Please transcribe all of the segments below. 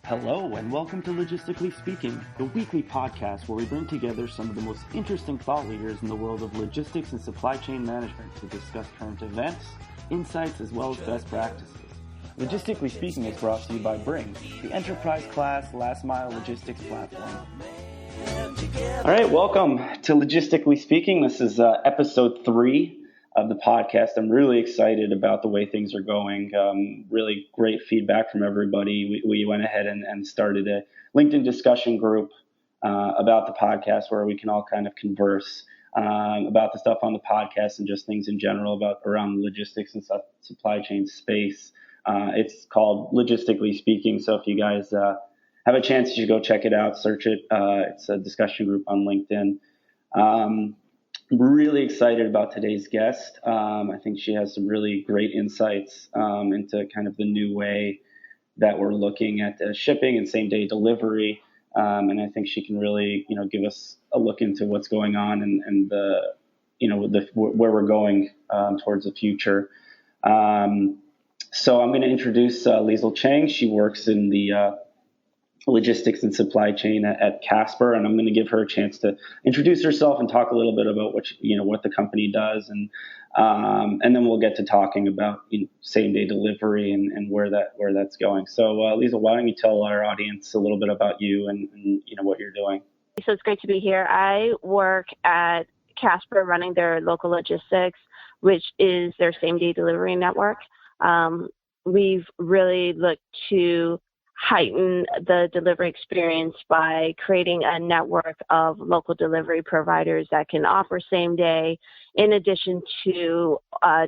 Hello and welcome to Logistically Speaking, the weekly podcast where we bring together some of the most interesting thought leaders in the world of logistics and supply chain management to discuss current events, insights, as well as best practices. Logistically Speaking is brought to you by Bring, the enterprise-class last-mile logistics platform. All right, welcome to Logistically Speaking. This is episode 3 of the podcast. I'm really excited about the way things are going. Really great feedback from everybody. We went ahead and started a LinkedIn discussion group about the podcast where we can all kind of converse about the stuff on the podcast and just things in general around logistics and supply chain space. It's called Logistically Speaking. So if you guys have a chance, you should go check it out, search it. It's a discussion group on LinkedIn. I'm really excited about today's guest. I think she has some really great insights into kind of the new way that we're looking at shipping and same-day delivery. And I think she can really, give us a look into what's going on and where we're going towards the future. So I'm going to introduce Liesl Change. She works in the logistics and supply chain at Casper, and I'm going to give her a chance to introduce herself and talk a little bit about what the company does, and then we'll get to talking about same day delivery and where that's going. So Liesl, why don't you tell our audience a little bit about you and what you're doing? So it's great to be here. I work at Casper running their local logistics, which is their same day delivery network. We've really looked to heighten the delivery experience by creating a network of local delivery providers that can offer same day in addition to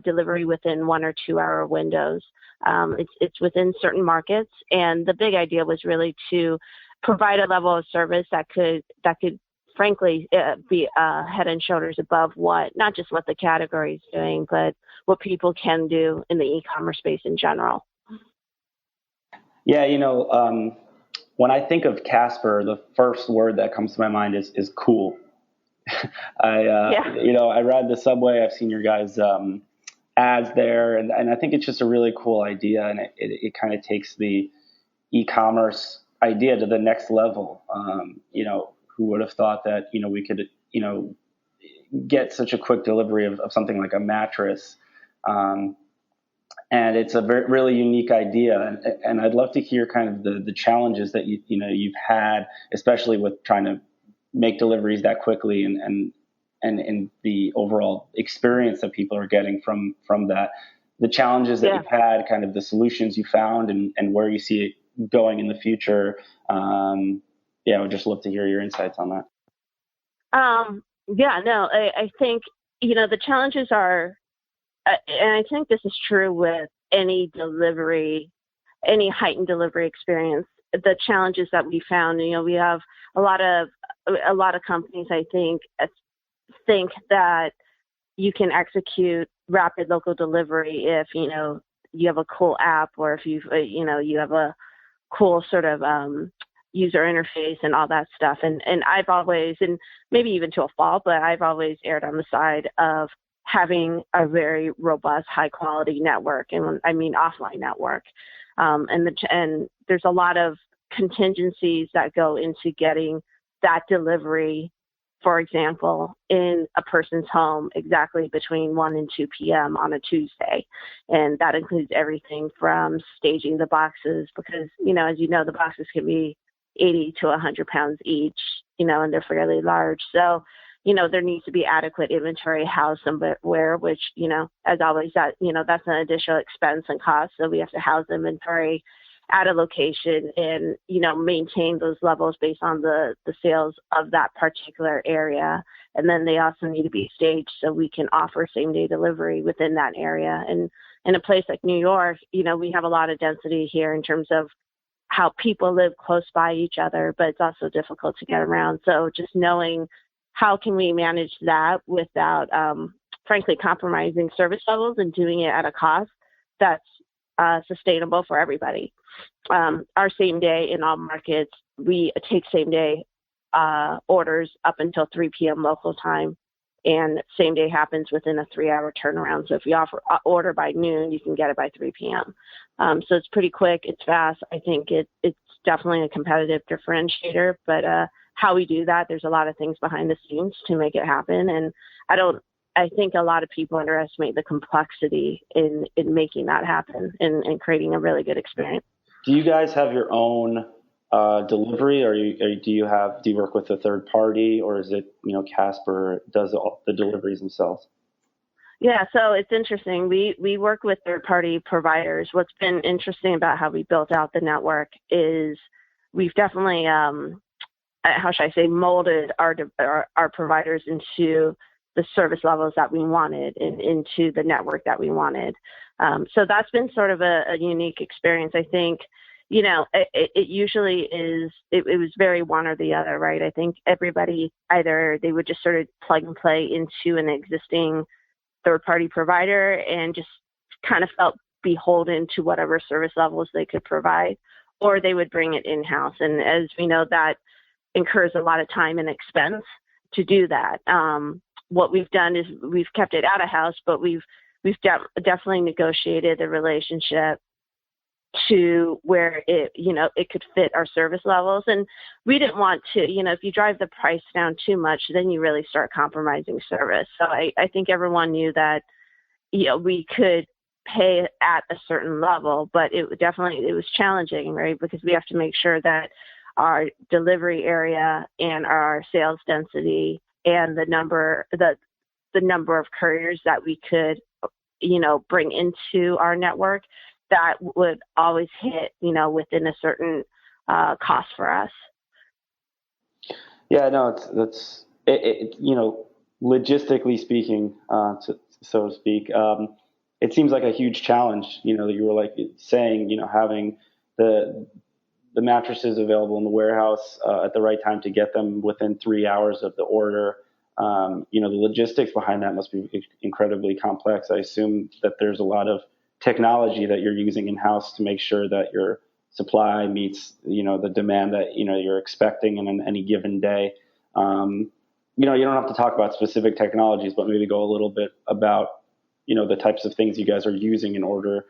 delivery within 1 or 2 hour windows. It's within certain markets, and the big idea was really to provide a level of service that could frankly be head and shoulders above not just what the category is doing, but what people can do in the e-commerce space in general. Yeah, when I think of Casper, the first word that comes to my mind is cool. I ride the subway. I've seen your guys' ads there, and I think it's just a really cool idea, and it kind of takes the e-commerce idea to the next level. Who would have thought that we could get such a quick delivery of something like a mattress. And it's a really unique idea, and I'd love to hear kind of the challenges that you've had, especially with trying to make deliveries that quickly, and the overall experience that people are getting from that. The challenges that you've had, kind of the solutions you found, and where you see it going in the future. I would just love to hear your insights on that. I think the challenges are. And I think this is true with any heightened delivery experience. The challenges that we found, we have a lot of companies, I think that you can execute rapid local delivery if, you have a cool app, or if you have a cool sort of user interface and all that stuff. And I've always, and maybe even to a fault, but I've always erred on the side of having a very robust, high quality network, and I mean offline network. And there's a lot of contingencies that go into getting that delivery, for example, in a person's home exactly between 1 and 2 p.m. on a Tuesday. And that includes everything from staging the boxes, because, as the boxes can be 80 to 100 pounds each, and they're fairly large. So, there needs to be adequate inventory housed somewhere, which, as always, that's an additional expense and cost. So we have to house inventory at a location and, maintain those levels based on the sales of that particular area. And then they also need to be staged so we can offer same day delivery within that area. And in a place like New York, we have a lot of density here in terms of how people live close by each other, but it's also difficult to get around. So just knowing how can we manage that without, frankly, compromising service levels and doing it at a cost that's sustainable for everybody. Our same day in all markets, we take same day orders up until 3 p.m. local time. and same day happens within a 3-hour turnaround. So if you order by noon, you can get it by 3 p.m. So it's pretty quick. It's fast. I think it's definitely a competitive differentiator, but how we do that, there's a lot of things behind the scenes to make it happen. And I think a lot of people underestimate the complexity in making that happen and creating a really good experience. Do you guys have your own delivery, or do you work with a third party, or is it, Casper does all the deliveries themselves? Yeah, so it's interesting. We work with third party providers. What's been interesting about how we built out the network is we've definitely, how should I say, molded our providers into the service levels that we wanted and into the network that we wanted. So that's been sort of a unique experience. I think, it usually is, it was very one or the other, right? I think everybody, either they would just sort of plug and play into an existing third-party provider and just kind of felt beholden to whatever service levels they could provide, or they would bring it in-house. And as we know, that incurs a lot of time and expense to do that. What we've done is we've kept it out of house, but we've definitely negotiated the relationship to where it could fit our service levels. And we didn't want to, if you drive the price down too much, then you really start compromising service. So I think everyone knew that, we could pay at a certain level, but it was challenging, right? Because we have to make sure that our delivery area and our sales density and the number of couriers that we could, bring into our network, that would always hit, within a certain cost for us. Yeah, no, that's logistically speaking, so to speak, it seems like a huge challenge, that you were like saying, having the mattresses available in the warehouse at the right time to get them within 3 hours of the order. The logistics behind that must be incredibly complex. I assume that there's a lot of technology that you're using in-house to make sure that your supply meets, the demand that, you're expecting in any given day. You don't have to talk about specific technologies, but maybe go a little bit about, the types of things you guys are using in order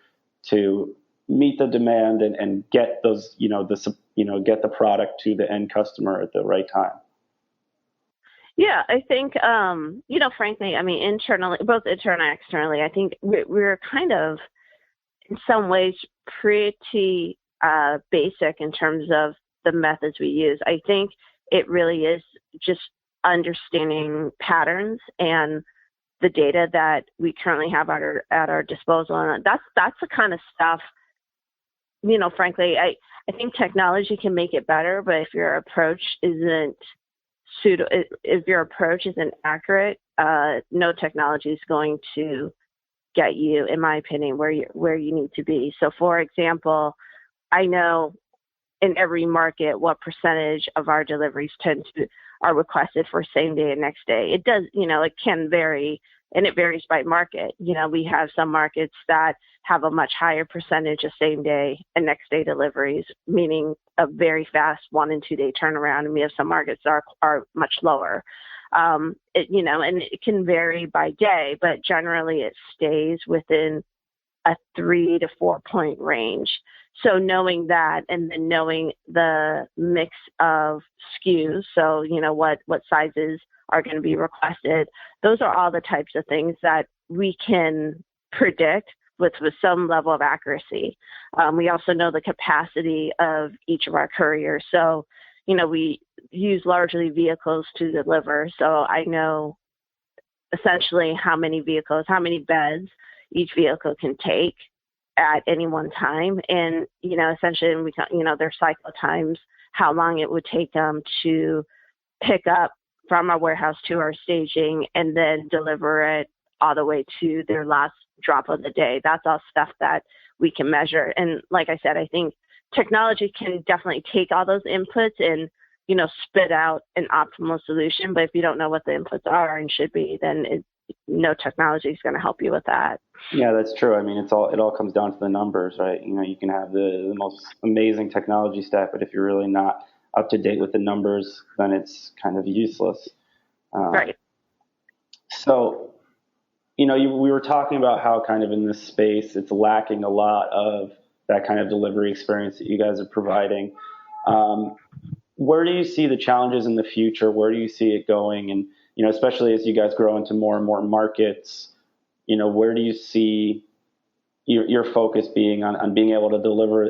to meet the demand and get those, get the product to the end customer at the right time. Yeah, I think, frankly, I mean, internally, both internally and externally, I think we're kind of, in some ways, pretty basic in terms of the methods we use. I think it really is just understanding patterns and the data that we currently have at our disposal. And that's the kind of stuff, frankly, I think technology can make it better, but if your approach isn't accurate, no technology is going to get you, in my opinion, where you need to be. So, for example, I know in every market what percentage of our deliveries are requested for same day and next day. It does, it can vary, and it varies by market. We have some markets that have a much higher percentage of same day and next day deliveries, meaning a very fast 1 and 2 day turnaround. And we have some markets that are much lower. And it can vary by day, but generally it stays within a 3 to 4 point range. So knowing that, and then knowing the mix of SKUs, so what sizes are going to be requested, those are all the types of things that we can predict with some level of accuracy. We also know the capacity of each of our couriers. So, we use largely vehicles to deliver. So I know essentially how many beds each vehicle can take at any one time. And, essentially, their cycle times, how long it would take them to pick up from our warehouse to our staging and then deliver it all the way to their last drop of the day. That's all stuff that we can measure. And like I said, I think technology can definitely take all those inputs and, spit out an optimal solution. But if you don't know what the inputs are and should be, then no technology is going to help you with that. Yeah, that's true. I mean, it all comes down to the numbers, right? You can have the most amazing technology stack, but if you're really not up to date with the numbers, then it's kind of useless. Right. So, we were talking about how kind of in this space, it's lacking a lot of that kind of delivery experience that you guys are providing. Where do you see the challenges in the future? Where do you see it going? And, especially as you guys grow into more and more markets, where do you see your focus being on being able to deliver,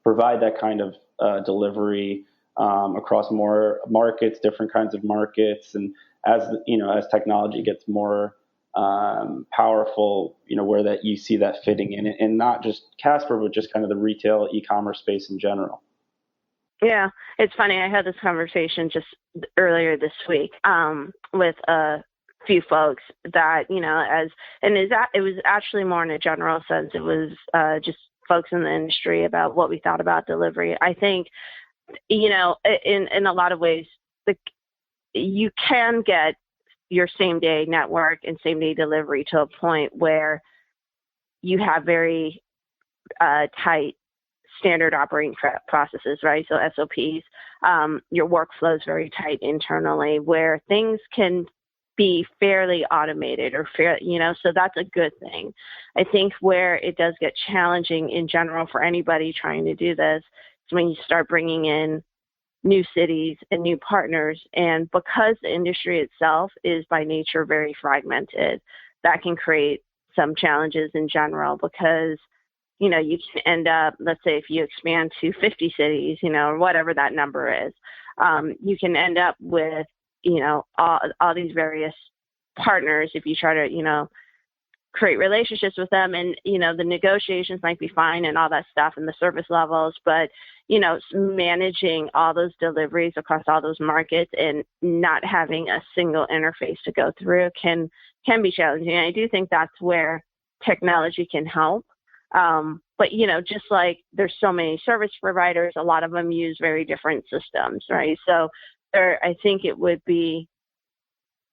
provide that kind of delivery across more markets, different kinds of markets, and as technology gets more powerful, where that you see that fitting in, and not just Casper, but just kind of the retail e-commerce space in general. Yeah, it's funny. I had this conversation just earlier this week with a few folks that, it was actually more in a general sense. It was just folks in the industry about what we thought about delivery. I think, in a lot of ways, you can get your same day network and same day delivery to a point where you have very tight standard operating processes, right? So SOPs, your workflow is very tight internally where things can be fairly automated or so that's a good thing. I think where it does get challenging in general for anybody trying to do this is when you start bringing in new cities and new partners. And because the industry itself is by nature very fragmented, that can create some challenges in general because you can end up, let's say if you expand to 50 cities, or whatever that number is, you can end up with, all these various partners if you try to, create relationships with them. And, the negotiations might be fine and all that stuff and the service levels, but, managing all those deliveries across all those markets and not having a single interface to go through can be challenging. And I do think that's where technology can help. But, just like there's so many service providers, a lot of them use very different systems, right? So I think it would be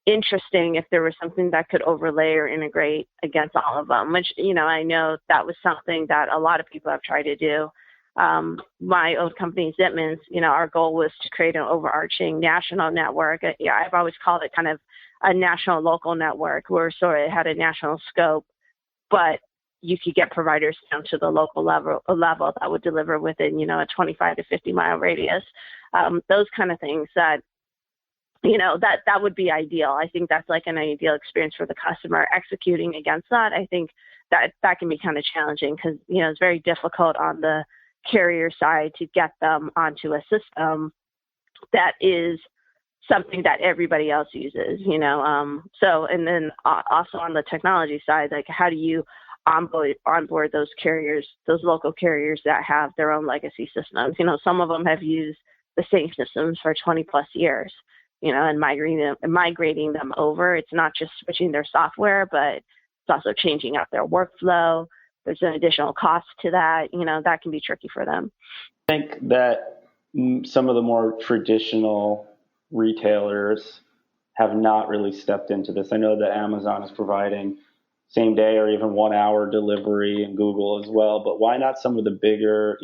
interesting if there was something that could overlay or integrate against all of them, which, I know that was something that a lot of people have tried to do. My old company, Zipman's, our goal was to create an overarching national network. I've always called it kind of a national local network where sort of it had a national scope, but you could get providers down to the local level that would deliver within, a 25 to 50 mile radius. Those kind of things that, that would be ideal. I think that's like an ideal experience for the customer. Executing against that, I think that can be kind of challenging because, it's very difficult on the carrier side to get them onto a system that is something that everybody else uses, so, and then also on the technology side, like how do you onboard those carriers, those local carriers that have their own legacy systems? Some of them have used the same systems for 20 plus years, and migrating them over. It's not just switching their software, but it's also changing out their workflow. There's an additional cost to that. That can be tricky for them. I think that some of the more traditional retailers have not really stepped into this. I know that Amazon is providing same day or even 1 hour delivery, and Google as well. But why not some of the bigger,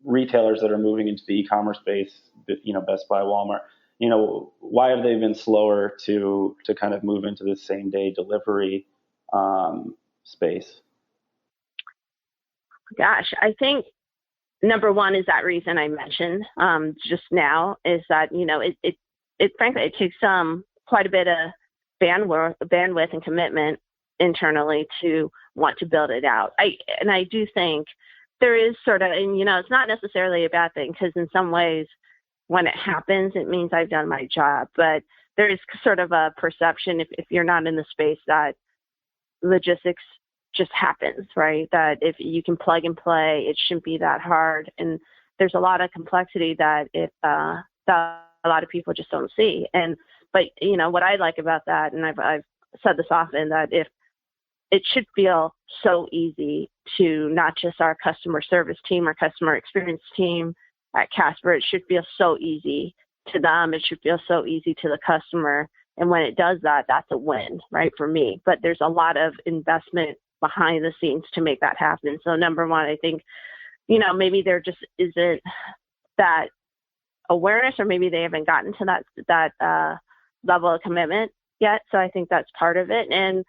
retailers that are moving into the e-commerce space, Best Buy, Walmart, why have they been slower to kind of move into the same day delivery space? Gosh, I think number one is that reason I mentioned just now is that, it frankly, it takes quite a bit of bandwidth and commitment internally to want to build it out. I do think there is sort of, and it's not necessarily a bad thing because in some ways when it happens, it means I've done my job, but there is sort of a perception if you're not in the space that logistics just happens, right? That if you can plug and play, it shouldn't be that hard. And there's a lot of complexity that that a lot of people just don't see. But what I like about that, and I've said this often, that if it should feel so easy to not just our customer service team or customer experience team at Casper, it should feel so easy to them. It should feel so easy to the customer. And when it does that, that's a win, right, for me. But there's a lot of investment behind the scenes to make that happen. So number one, I think, maybe there just isn't that awareness, or maybe they haven't gotten to that level of commitment yet. So I think that's part of it. And,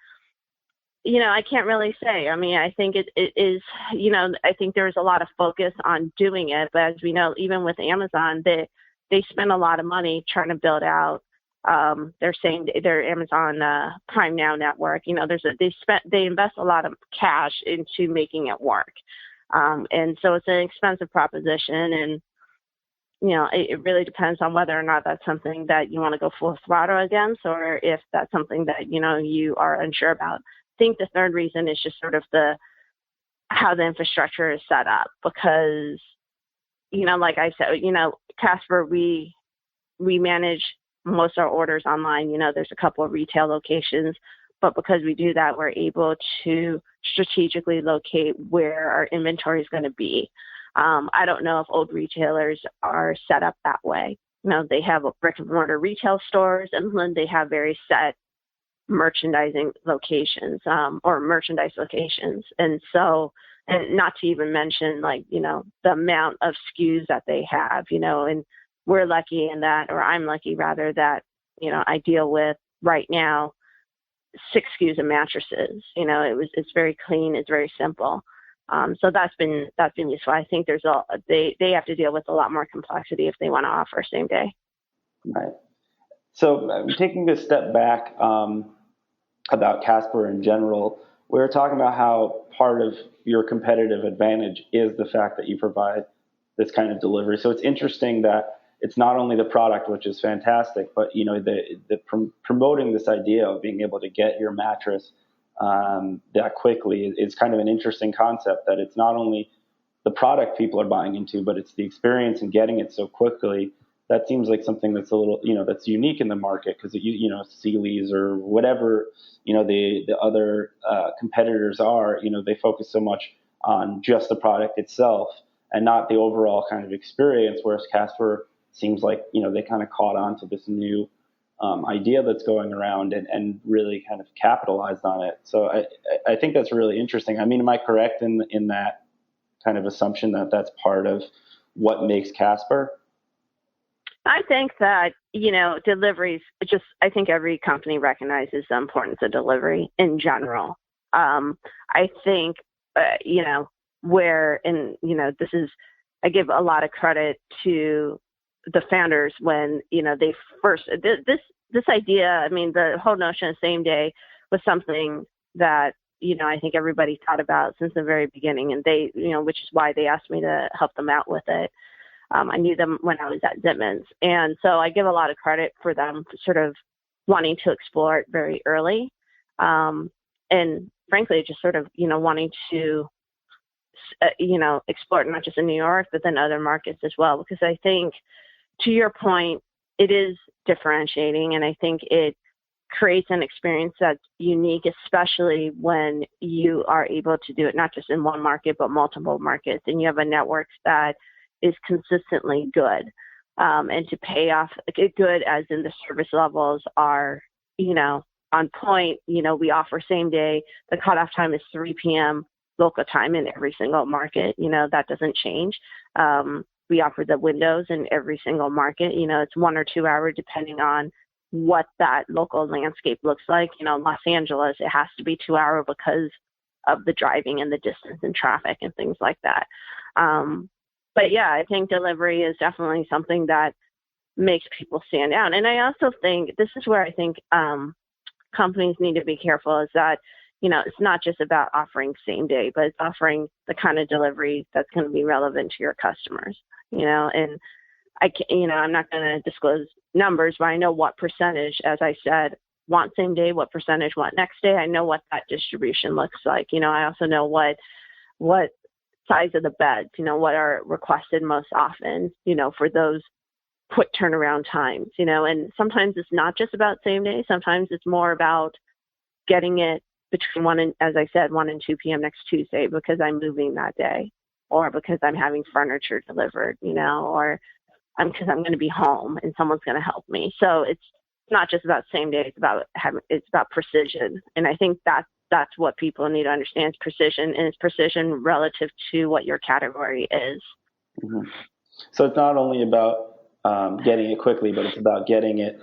I can't really say. I mean, I think it is, I think there's a lot of focus on doing it. But as we know, even with Amazon, they spend a lot of money trying to build out their Amazon Prime Now network. They invest a lot of cash into making it work. And so it's an expensive proposition. And, it really depends on whether or not that's something that you want to go full throttle against, or if that's something that, you are unsure about. I think the third reason is just sort of how the infrastructure is set up, because, like I said, Casper, we manage most of our orders online. There's a couple of retail locations, but because we do that, we're able to strategically locate where our inventory is going to be. I don't know if old retailers are set up that way. They have brick and mortar retail stores, and then they have very set merchandising locations, or merchandise locations. And so, and not to even mention the amount of SKUs that they have, and we're lucky in that, or I'm lucky rather, that, I deal with right now 6 SKUs of mattresses. It's very clean. It's very simple. So that's been useful. I think they have to deal with a lot more complexity if they want to offer same day. Right. So taking a step back about Casper in general, we were talking about how part of your competitive advantage is the fact that you provide this kind of delivery. So it's interesting that it's not only the product, which is fantastic, but promoting this idea of being able to get your mattress that quickly is kind of an interesting concept, that it's not only the product people are buying into, but it's the experience and getting it so quickly. That seems like something that's a little, that's unique in the market, because, Sealy's or whatever, the other competitors are, they focus so much on just the product itself and not the overall kind of experience, whereas Casper seems like, they kind of caught on to this new idea that's going around and really kind of capitalized on it. So I think that's really interesting. I mean, am I correct in that kind of assumption that that's part of what makes Casper? I think that, deliveries, I think every company recognizes the importance of delivery in general. I think, I give a lot of credit to the founders when, they first, this idea, I mean, the whole notion of same day was something that, I think everybody thought about since the very beginning, and they, which is why they asked me to help them out with it. I knew them when I was at Zittman's. And so I give a lot of credit for them for sort of wanting to explore it very early. And frankly, just sort of, wanting to, explore it not just in New York, but then other markets as well. Because I think, to your point, it is differentiating. And I think it creates an experience that's unique, especially when you are able to do it not just in one market, but multiple markets. And you have a network that is consistently good, and to pay off good as in the service levels are, on point. We offer same day. The cutoff time is 3 p.m. local time in every single market. That doesn't change. We offer the windows in every single market. It's 1 or 2 hours depending on what that local landscape looks like. Los Angeles, it has to be 2 hours because of the driving and the distance and traffic and things like that. But yeah, I think delivery is definitely something that makes people stand out. And I also think this is where I think companies need to be careful, is that, it's not just about offering same day, but it's offering the kind of delivery that's going to be relevant to your customers, and I'm not going to disclose numbers, but I know what percentage, as I said, want same day, what percentage want next day. I know what that distribution looks like. I also know what size of the beds, what are requested most often, for those quick turnaround times, and sometimes it's not just about same day. Sometimes it's more about getting it between 1 and 2 p.m. next Tuesday because I'm moving that day, or because I'm having furniture delivered, or because I'm going to be home and someone's going to help me. So it's not just about same day. It's about precision. And I think that's what people need to understand, is precision, and it's precision relative to what your category is. Mm-hmm. So it's not only about getting it quickly, but it's about getting it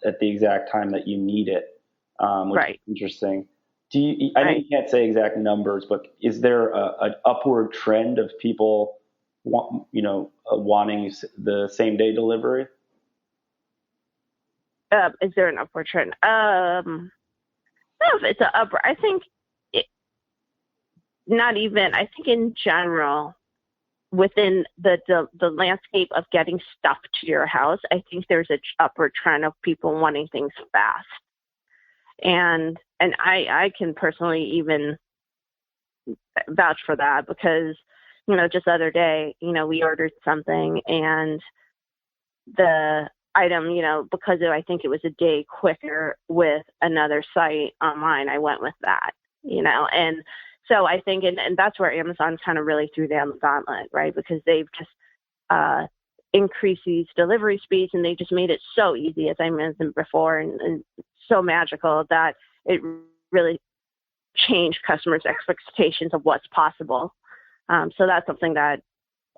at the exact time that you need it, which is interesting. I know you can't say exact numbers, but is there an upward trend of people, wanting the same day delivery? Is there an upward trend? I don't know if it's an upward. I think not even. I think in general, within the landscape of getting stuff to your house, I think there's an upward trend of people wanting things fast. And I can personally even vouch for that because, just the other day, we ordered something and the item, because I think it was a day quicker with another site online, I went with that, and so I think, and that's where Amazon kind of really threw down the gauntlet, right? Because they've just increased these delivery speeds and they just made it so easy, as I mentioned before, and so magical that it really changed customers' expectations of what's possible. So that's something that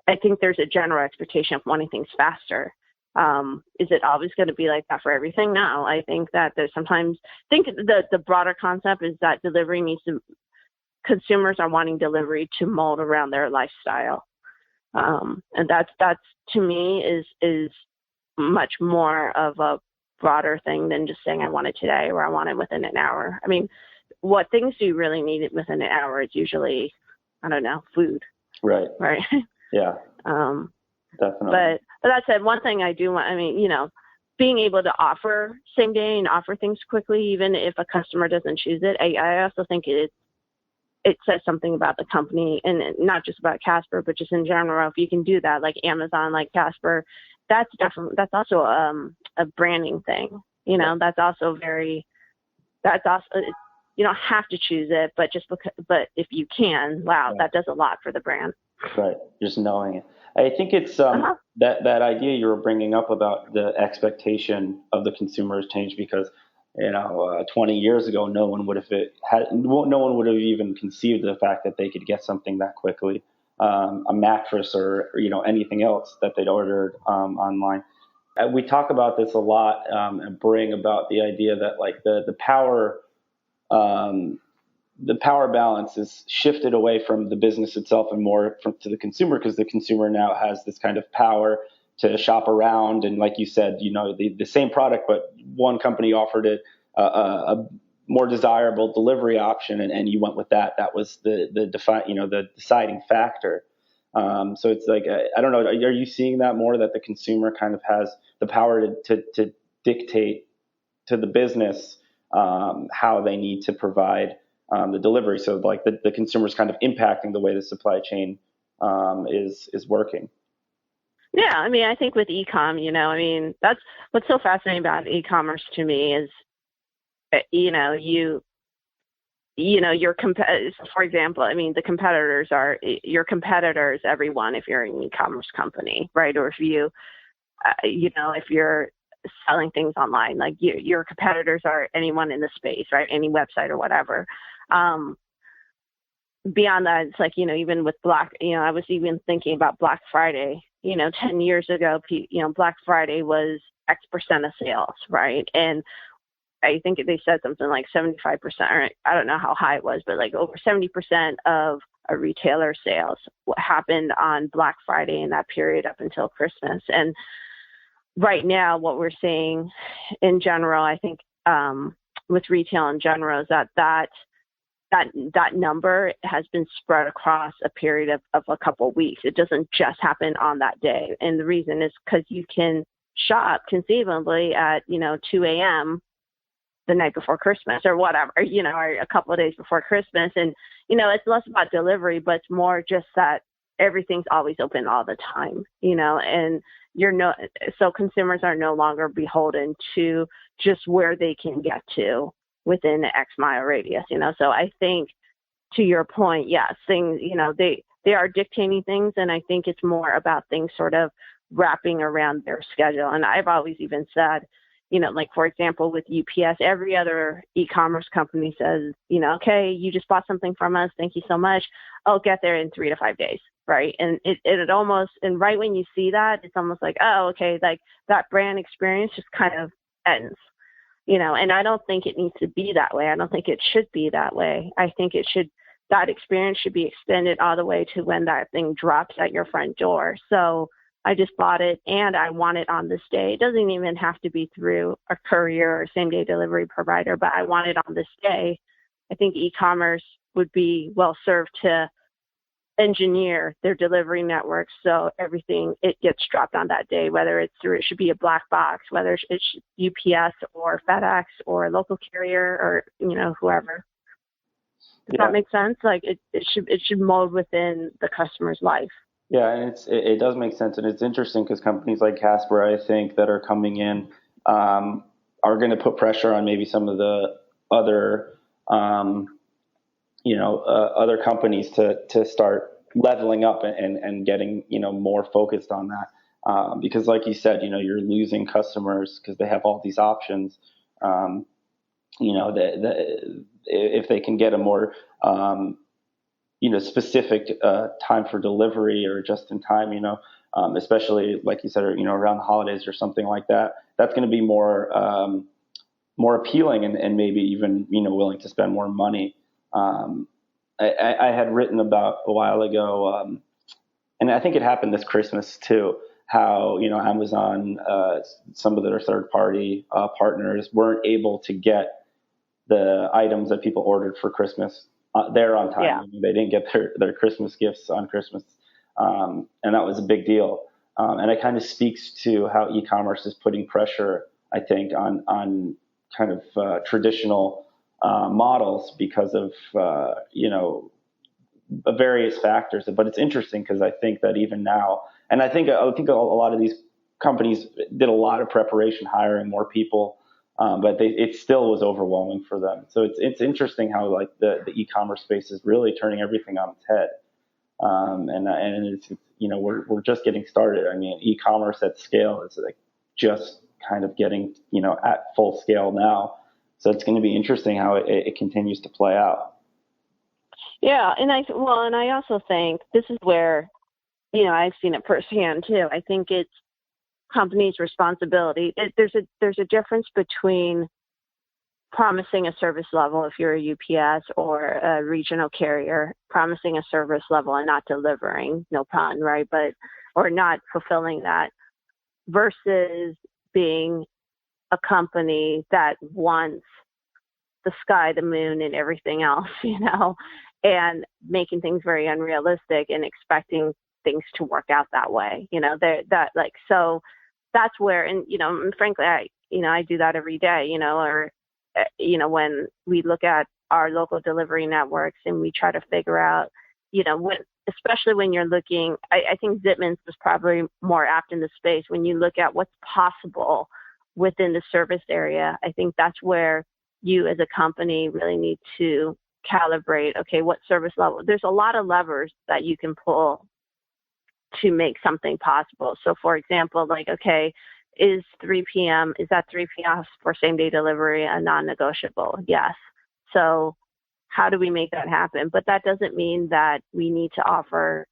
I think there's a general expectation of wanting things faster. Is it always going to be like that for everything? No, I think that there's sometimes, the broader concept is that consumers are wanting delivery to mold around their lifestyle. And that's to me is much more of a broader thing than just saying I want it today or I want it within an hour. I mean, what things do you really need it within an hour? It's usually, I don't know, food. Right. Yeah. Definitely. But that said, one thing I do want, being able to offer same day and offer things quickly, even if a customer doesn't choose it, I also think it says something about the company, and not just about Casper, but just in general. If you can do that, like Amazon, like Casper, that's also a branding thing. That's also you don't have to choose it, but but if you can, wow, that does a lot for the brand. Right. Just knowing it. I think it's that idea you were bringing up about the expectation of the consumer has changed because 20 years ago, no one would have even conceived the fact that they could get something that quickly, a mattress or anything else that they'd ordered online. We talk about this a lot and bring about the idea that like the power balance is shifted away from the business itself and more to the consumer, because the consumer now has this kind of power to shop around. And like you said, the same product, but one company offered it a more desirable delivery option, and you went with that. That was the deciding factor. So it's like, I don't know, are you seeing that more, that the consumer kind of has the power to dictate to the business how they need to provide the delivery? So like the consumer's kind of impacting the way the supply chain is working. Yeah, I think with e-com, that's what's so fascinating about e-commerce to me is, for example, the competitors are your competitors, everyone, if you're an e-commerce company, right? Or if if you're selling things online, like your competitors are anyone in the space, right? Any website or whatever. Beyond that, it's like, even with I was even thinking about Black Friday, 10 years ago, Black Friday was X% of sales, right? And I think they said something like 75%, or I don't know how high it was, but like over 70% of a retailer sales happened on Black Friday in that period up until Christmas. And right now, what we're seeing in general, I think with retail in general, is that number has been spread across a period of a couple of weeks. It doesn't just happen on that day. And the reason is because you can shop conceivably at, 2 a.m. the night before Christmas or whatever, or a couple of days before Christmas. And, it's less about delivery, but it's more just that everything's always open all the time, and so consumers are no longer beholden to just where they can get to within an X mile radius, So I think, to your point, yes, things, they are dictating things. And I think it's more about things sort of wrapping around their schedule. And I've always even said, like, for example, with UPS, every other e-commerce company says, okay, you just bought something from us. Thank you so much. I'll get there in 3 to 5 days. right? And it almost, and right when you see that, it's almost like, oh, okay, like that brand experience just kind of ends, and I don't think it needs to be that way. I don't think it should be that way. I think that experience should be extended all the way to when that thing drops at your front door. So I just bought it and I want it on this day. It doesn't even have to be through a courier or same day delivery provider, but I want it on this day. I think e-commerce would be well served to engineer their delivery network so everything, it gets dropped on that day, whether it's through, it should be a black box, whether it's UPS or FedEx or a local carrier or whoever. Does that make sense? Like it should mold within the customer's life. Yeah, and it does make sense, and it's interesting because companies like Casper, I think, that are coming in are going to put pressure on maybe some of the other other companies to start leveling up and getting, more focused on that. Because like you said, you're losing customers because they have all these options. If they can get a more, specific time for delivery or just in time, especially like you said, around the holidays or something like that, that's going to be more appealing and maybe even, willing to spend more money. I had written about a while ago, and I think it happened this Christmas too, how, Amazon, some of their third-party partners weren't able to get the items that people ordered for Christmas there on time. Yeah. They didn't get their Christmas gifts on Christmas, and that was a big deal. And it kind of speaks to how e-commerce is putting pressure, I think, on kind of traditional models because of, various factors. But it's interesting because I think that even now, and I think a lot of these companies did a lot of preparation, hiring more people, but it still was overwhelming for them. So it's interesting how like the e-commerce space is really turning everything on its head. And it's, we're just getting started. I mean, e-commerce at scale is like just kind of getting, at full scale now. So it's going to be interesting how it continues to play out. Yeah, and I also think this is where, I've seen it firsthand too. I think it's companies' responsibility. There's a difference between promising a service level if you're a UPS or a regional carrier, promising a service level and not delivering, no pun, right? Or not fulfilling that, versus being a company that wants the sky, the moon, and everything else, and making things very unrealistic and expecting things to work out that way, so that's where, and, frankly, I do that every day, when we look at our local delivery networks and we try to figure out, especially when you're looking, I think Zipman's was probably more apt in the space when you look at what's possible within the service area. I think that's where you as a company really need to calibrate, okay, what service level. There's a lot of levers that you can pull to make something possible. So for example, like, okay, is that 3 p.m. for same day delivery a non-negotiable? Yes. So how do we make that happen? But that doesn't mean that we need to offer,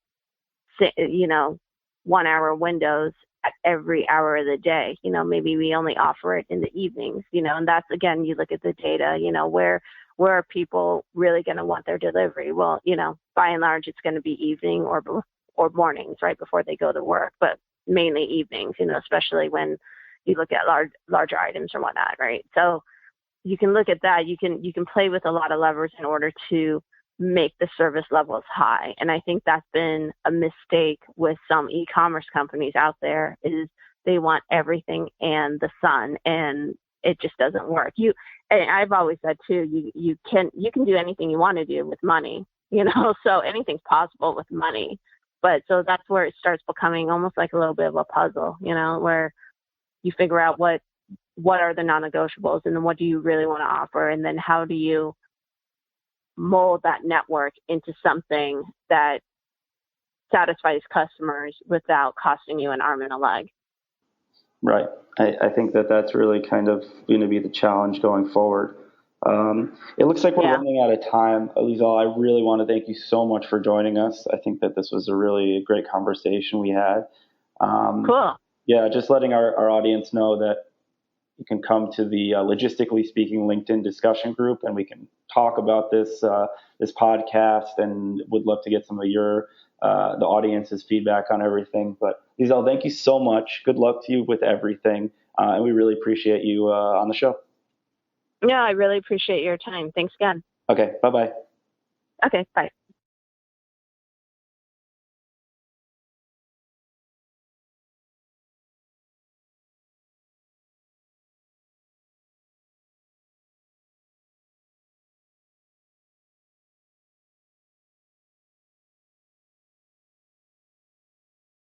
1 hour windows at every hour of the day. Maybe we only offer it in the evenings, and that's, again, you look at the data, where are people really going to want their delivery? Well, by and large, it's going to be evening or mornings right before they go to work, but mainly evenings, especially when you look at larger items or whatnot, right? So you can look at that. You can play with a lot of levers in order to make the service levels high. And I think that's been a mistake with some e-commerce companies out there, is they want everything and the sun, and it just doesn't work. And I've always said too, you can do anything you want to do with money, so anything's possible with money. But so that's where it starts becoming almost like a little bit of a puzzle, where you figure out what are the non-negotiables, and then what do you really want to offer, and then how do you mold that network into something that satisfies customers without costing you an arm and a leg. Right. I think that's really kind of going to be the challenge going forward. It looks like we're Yeah. running out of time. Liesl, I really want to thank you so much for joining us. I think that this was a really great conversation we had. Cool. Yeah, just letting our audience know that you can come to the Logistically Speaking LinkedIn discussion group, and we can talk about this podcast. And would love to get some of your the audience's feedback on everything. But Liesl, thank you so much. Good luck to you with everything, and we really appreciate you on the show. Yeah, I really appreciate your time. Thanks again. Okay, bye bye. Okay, bye.